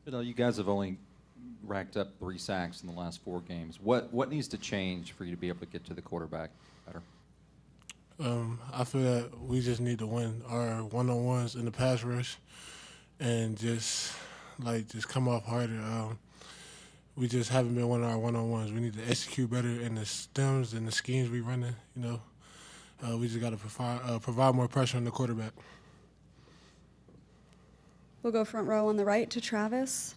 You guys have only racked up 3 sacks in the last 4 games. What needs to change for you to be able to get to the quarterback better? I feel that we just need to win our one-on-ones in the pass rush and just come off harder. We just haven't been winning our one-on-ones. We need to execute better in the stems and the schemes we running. We just got to provide more pressure on the quarterback. We'll go front row on the right to Travis.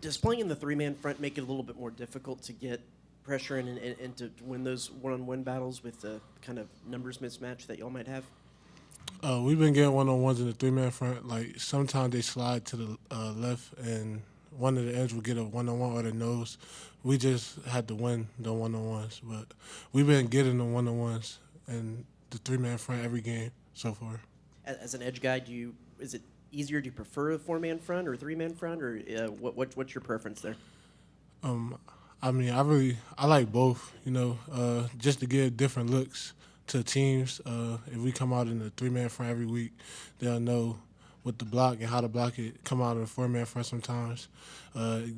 Does playing in the three-man front make it a little bit more difficult to get pressure in and to win those one-on-one battles with the kind of numbers mismatch that y'all might have? We've been getting one-on-ones in the three-man front. Like, sometimes they slide to the left, and one of the ends will get a one-on-one or the nose. We just had to win the one-on-ones. But we've been getting the one-on-ones in the three-man front every game so far. As an edge guy, is it easier? Do you prefer a four-man front or a three-man front, or what's your preference there? I like both, just to give different looks to teams. If we come out in the three-man front every week, they'll know what to block and how to block it. Come out in the four-man front sometimes.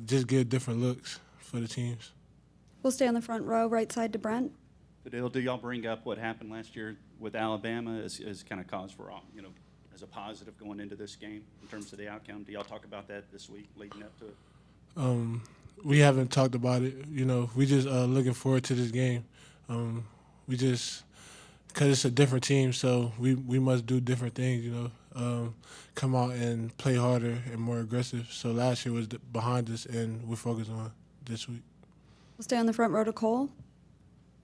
Just give different looks for the teams. We'll stay on the front row, right side to Brent. Fadil, do y'all bring up what happened last year with Alabama as kind of cause for, as a positive going into this game in terms of the outcome? Do y'all talk about that this week leading up to it? We haven't talked about it. We just looking forward to this game. Because it's a different team, so we must do different things, come out and play harder and more aggressive. So last year was behind us, and we're focused on this week. We'll stay on the front row to Cole.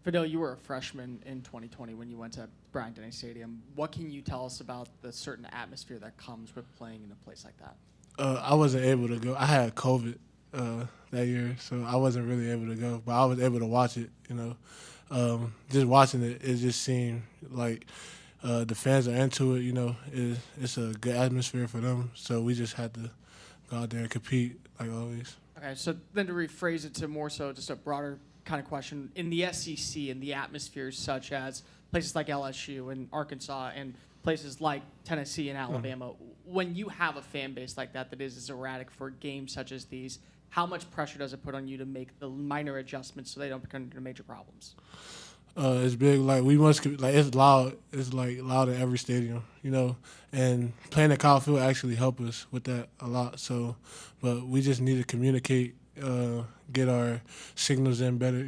Fidel, you were a freshman in 2020 when you went to Bryant-Denny Stadium. What can you tell us about the certain atmosphere that comes with playing in a place like that? I wasn't able to go. I had COVID that year, so I wasn't really able to go. But I was able to watch it, Just watching it, it just seemed like the fans are into it, It's a good atmosphere for them. So we just had to go out there and compete like always. Okay, so then to rephrase it to more so just a broader kind of question, in the SEC and the atmospheres such as places like LSU and Arkansas and places like Tennessee and Alabama, when you have a fan base like that is as erratic for games such as these, how much pressure does it put on you to make the minor adjustments so they don't become into major problems? It's big. It's loud. It's loud in every stadium, And playing at Kyle Field actually helped us with that a lot. So, but we just need to communicate, get our signals in better,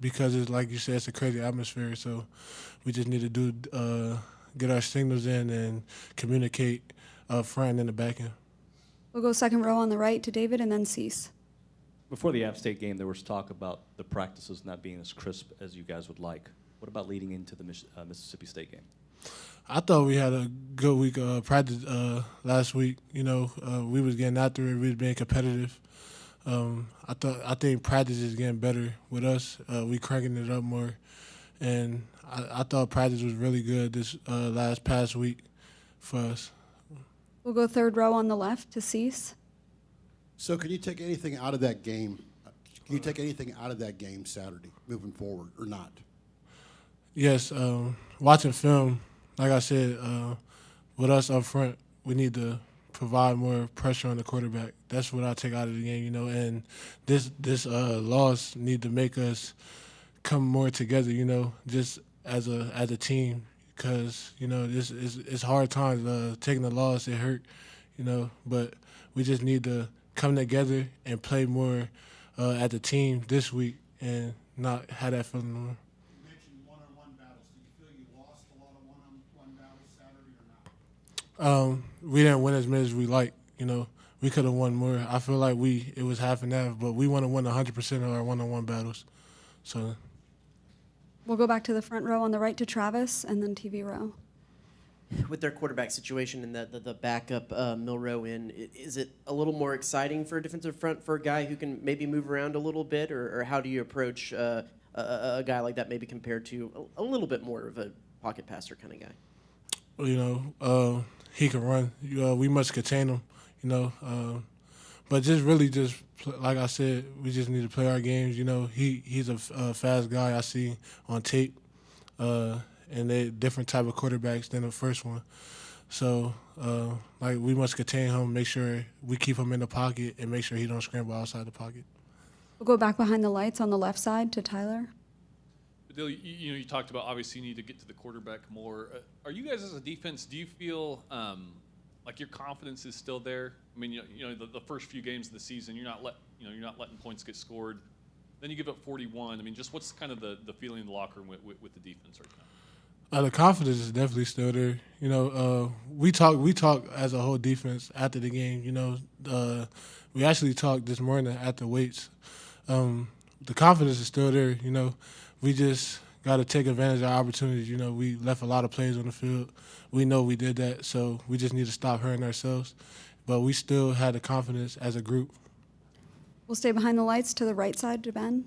because it's like you said, it's a crazy atmosphere. So, we just need to get our signals in and communicate up front and in the back end. We'll go second row on the right to David and then Cease. Before the App State game, there was talk about the practices not being as crisp as you guys would like. What about leading into the Mississippi State game? I thought we had a good week of practice last week. We was getting after it. We was being competitive. I think practice is getting better with us. We cranking it up more, and I thought practice was really good this past week for us. We'll go third row on the left to Cease. So can you take anything out of that game? Can you take anything out of that game Saturday moving forward or not? Yes, watching film, like I said, with us up front, we need to provide more pressure on the quarterback. That's what I take out of the game, And this loss need to make us come more together, just as a team, because it's hard times. Taking the loss, it hurt, But we just need to come together and play more as a team this week and not have that feeling anymore. You mentioned one-on-one battles. Do you feel you lost a lot of one-on-one battles Saturday or not? We didn't win as many as we like. We could have won more. I feel like it was half and half, but we want to win 100% of our one-on-one battles. So We'll go back to the front row on the right to Travis and then TV row. With their quarterback situation and the backup Milroe is it a little more exciting for a defensive front for a guy who can maybe move around a little bit, or how do you approach a guy like that maybe compared to a little bit more of a pocket passer kind of guy? He can run. We must contain him, but like I said, we just need to play our games. He's a fast guy I see on tape. And they're different type of quarterbacks than the first one. So like we must contain him, make sure we keep him in the pocket, and make sure he don't scramble outside the pocket. We'll go back behind the lights on the left side to Tyler. Fadil, you talked about obviously you need to get to the quarterback more. Are you guys as a defense, do you feel like your confidence is still there? I mean, the first few games of the season, you're not letting points get scored. Then you give up 41. I mean, just what's kind of the feeling in the locker room with the defense right now? The confidence is definitely still there. We talk as a whole defense after the game. We actually talked this morning at the weights. The confidence is still there. We just got to take advantage of our opportunities. We left a lot of plays on the field. We know we did that, so we just need to stop hurting ourselves. But we still had the confidence as a group. We'll stay behind the lights to the right side to Ben.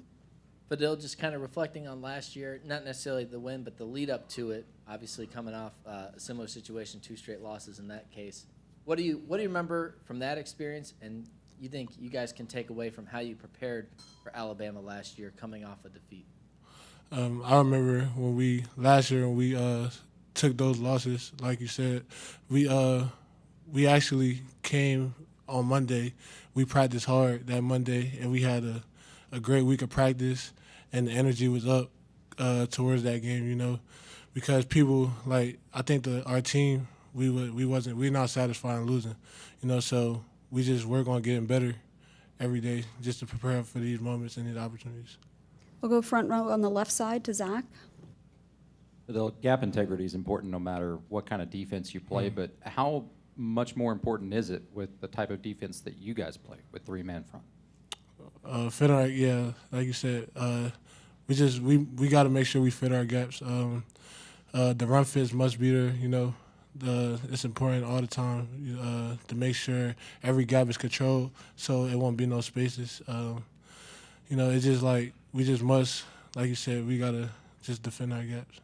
Fadil, just kind of reflecting on last year, not necessarily the win, but the lead up to it, obviously coming off a similar situation, 2 straight losses in that case. What do you remember from that experience, and you think you guys can take away from how you prepared for Alabama last year coming off a defeat? I remember when last year when we took those losses, like you said, we actually came on Monday. We practiced hard that Monday, and we had a great week of practice, and the energy was up towards that game. Because people I think our team we're not satisfied in losing, so we just work on getting better every day just to prepare for these moments and these opportunities. We'll go front row on the left side to Zach. The gap integrity is important no matter what kind of defense you play, but how much more important is it with the type of defense that you guys play with 3-man front? Fit our, yeah, like you said, we got to make sure we fit our gaps. The run fits must be there. It's important all the time to make sure every gap is controlled, so it won't be no spaces. It's just we just must, like you said, we gotta just defend our gaps.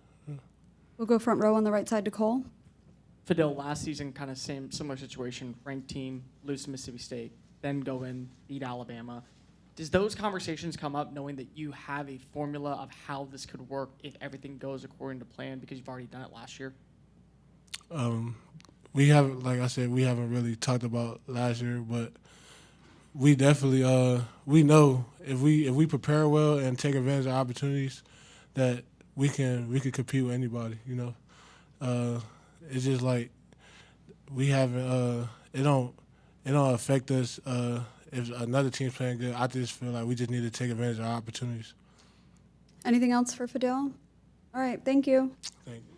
We'll go front row on the right side to Cole. Fadil, last season, kind of similar situation, ranked team, lose to Mississippi State, then go in, beat Alabama. Does those conversations come up knowing that you have a formula of how this could work if everything goes according to plan because you've already done it last year? We haven't, like I said, we haven't really talked about last year, but we definitely we know if we prepare well and take advantage of opportunities that we could compete with anybody. It's just we haven't it don't affect us if another team's playing good. I just feel like we just need to take advantage of our opportunities. Anything else for Fadil? All right, thank you. Thank you.